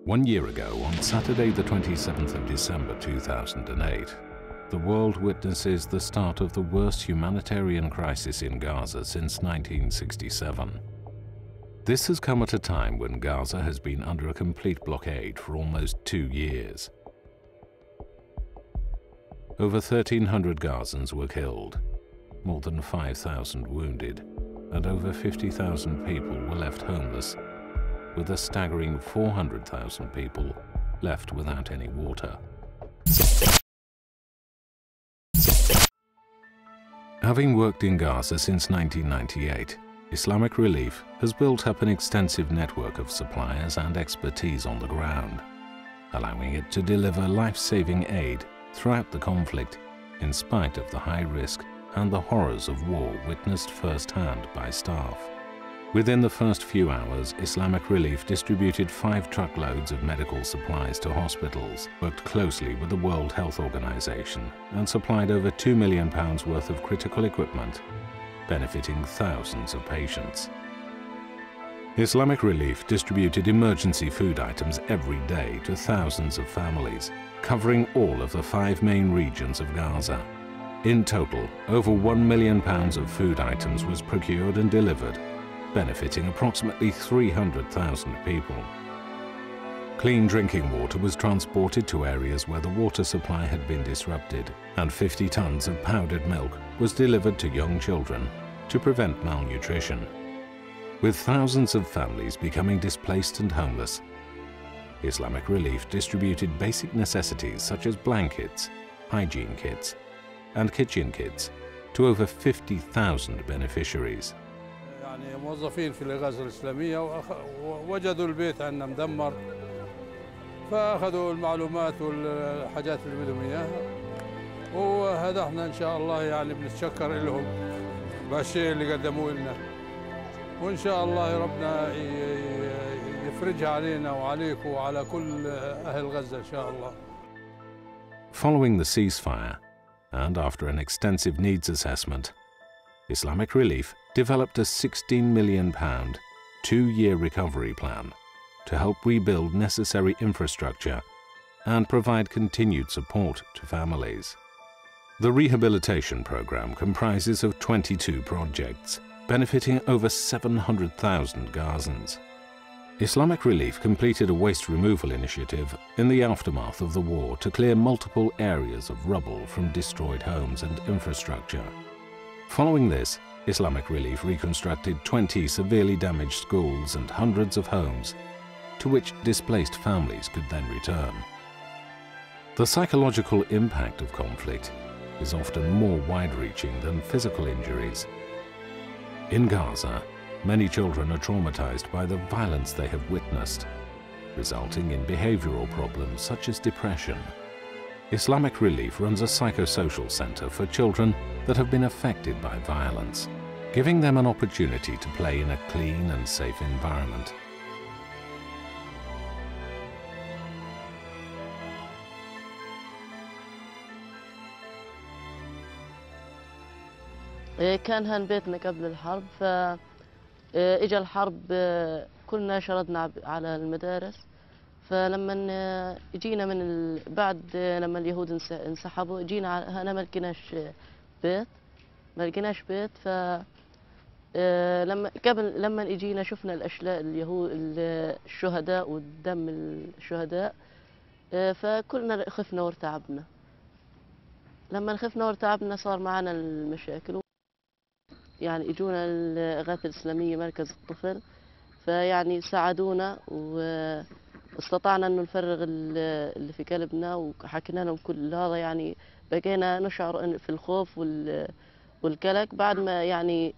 1 year ago, on Saturday the 27th of December 2008, the world witnesses the start of the worst humanitarian crisis in Gaza since 1967. This has come at a time when Gaza has been under a complete blockade for almost 2 years. Over 1,300 Gazans were killed, more than 5,000 wounded, and over 50,000 people were left homeless, with a staggering 400,000 people left without any water. Having worked in Gaza since 1998, Islamic Relief has built up an extensive network of suppliers and expertise on the ground, allowing it to deliver life-saving aid throughout the conflict, in spite of the high risk and the horrors of war witnessed firsthand by staff. Within the first few hours, Islamic Relief distributed 5 truckloads of medical supplies to hospitals, worked closely with the World Health Organization, and supplied over £2 million worth of critical equipment, benefiting thousands of patients. Islamic Relief distributed emergency food items every day to thousands of families, covering all of the 5 main regions of Gaza. In total, over £1 million of food items was procured and delivered, benefiting approximately 300,000 people. Clean drinking water was transported to areas where the water supply had been disrupted, and 50 tons of powdered milk was delivered to young children to prevent malnutrition. With thousands of families becoming displaced and homeless, Islamic Relief distributed basic necessities such as blankets, hygiene kits, and kitchen kits to over 50,000 beneficiaries. يعني موظفين في الغزة الإسلامية ووجدوا البيت عندنا مدمر، فأخذوا المعلومات والحاجات اللي بدهم إياها، وهدفنا إن شاء الله يعني بنتشكر لهم بالشيء اللي قدموه لنا، وإن شاء الله ربنا يفرجها علينا وعليكم وعلى كل أهل غزة إن شاء الله. Following the ceasefire, and after an extensive needs assessment, Islamic Relief developed a £16 million 2-year recovery plan to help rebuild necessary infrastructure and provide continued support to families. The rehabilitation program comprises of 22 projects, benefiting over 700,000 Gazans. Islamic Relief completed a waste removal initiative in the aftermath of the war to clear multiple areas of rubble from destroyed homes and infrastructure. Following this, Islamic Relief reconstructed 20 severely damaged schools and hundreds of homes, to which displaced families could then return. The psychological impact of conflict is often more wide-reaching than physical injuries. In Gaza, many children are traumatized by the violence they have witnessed, resulting in behavioral problems such as depression. Islamic Relief runs a psychosocial center for children that have been affected by violence, giving them an opportunity to play in a clean and safe environment. كان هان بيتنا قبل الحرب، فإجا الحرب كلنا شردنا على المدارس. فلما جينا بعد لما اليهود انسحبوا جينا هنا ما لقيناش بيت. ف لما اجينا شفنا الاشلاء اليهود الشهداء والدم الشهداء، فكلنا خفنا وارتعبنا. لما خفنا وارتعبنا صار معنا المشاكل، يعني اجونا الإغاثة الإسلامية مركز الطفل، فيعني ساعدونا واستطعنا انه نفرغ اللي في قلبنا، وحكينا لهم كل هذا. يعني بقينا نشعر في الخوف والقلق بعد ما يعني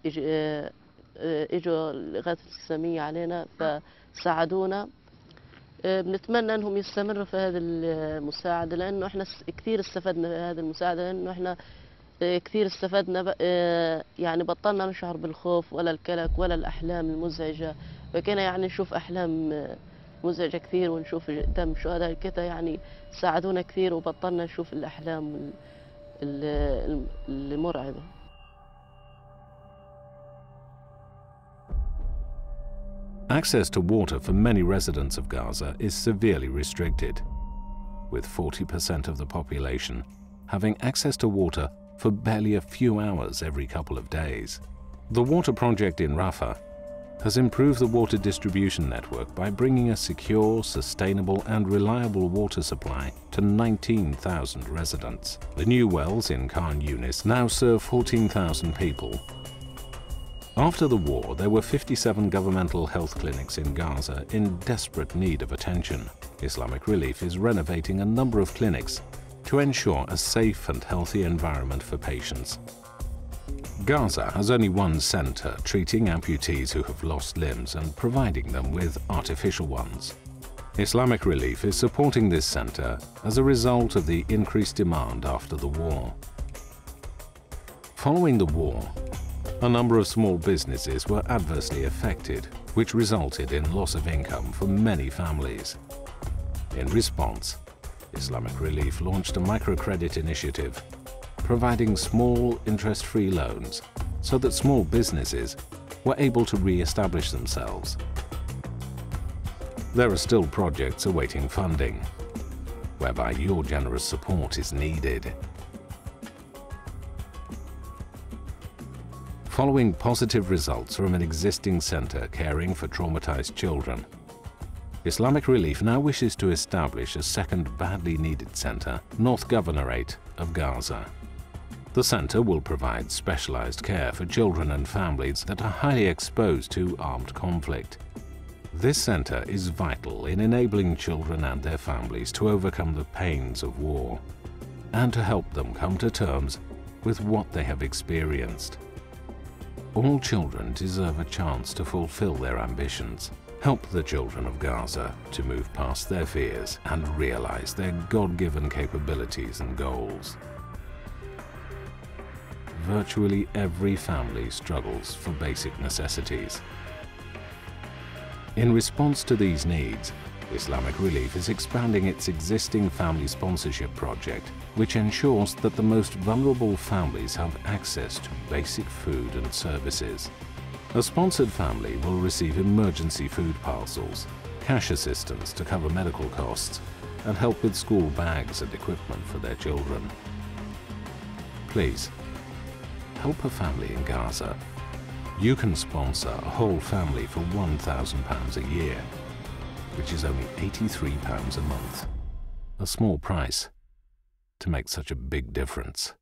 اجوا الإغاثة الإسلامية علينا فساعدونا. بنتمنى انهم يستمروا في هذه المساعدة، لانه احنا كثير استفدنا في هذه المساعدة، لانه احنا كثير استفدنا. يعني بطلنا نشعر بالخوف ولا القلق ولا الأحلام المزعجة، بقينا يعني نشوف أحلام مزعجة كثير ونشوف دم شهداء كده. يعني ساعدونا كثير وبطلنا نشوف الأحلام المرعبة. Access to water for many residents of Gaza is severely restricted, with 40% of the population having access to water for barely a few hours every couple of days. The water project in Rafah has improved the water distribution network by bringing a secure, sustainable and reliable water supply to 19,000 residents. The new wells in Khan Yunis now serve 14,000 people. After the war, there were 57 governmental health clinics in Gaza in desperate need of attention. Islamic Relief is renovating a number of clinics to ensure a safe and healthy environment for patients. Gaza has only one center treating amputees who have lost limbs and providing them with artificial ones. Islamic Relief is supporting this center as a result of the increased demand after the war. Following the war, a number of small businesses were adversely affected, which resulted in loss of income for many families. In response, Islamic Relief launched a microcredit initiative, providing small interest-free loans so that small businesses were able to re-establish themselves. There are still projects awaiting funding, whereby your generous support is needed. Following positive results from an existing center caring for traumatized children, Islamic Relief now wishes to establish a second badly needed center, North Governorate of Gaza. The center will provide specialized care for children and families that are highly exposed to armed conflict. This center is vital in enabling children and their families to overcome the pains of war and to help them come to terms with what they have experienced. All children deserve a chance to fulfill their ambitions. Help the children of Gaza to move past their fears and realize their God-given capabilities and goals. Virtually every family struggles for basic necessities. In response to these needs, Islamic Relief is expanding its existing family sponsorship project, which ensures that the most vulnerable families have access to basic food and services. A sponsored family will receive emergency food parcels, cash assistance to cover medical costs, and help with school bags and equipment for their children. Please, help a family in Gaza. You can sponsor a whole family for £1,000 a year, which is only £83 a month. A small price to make such a big difference.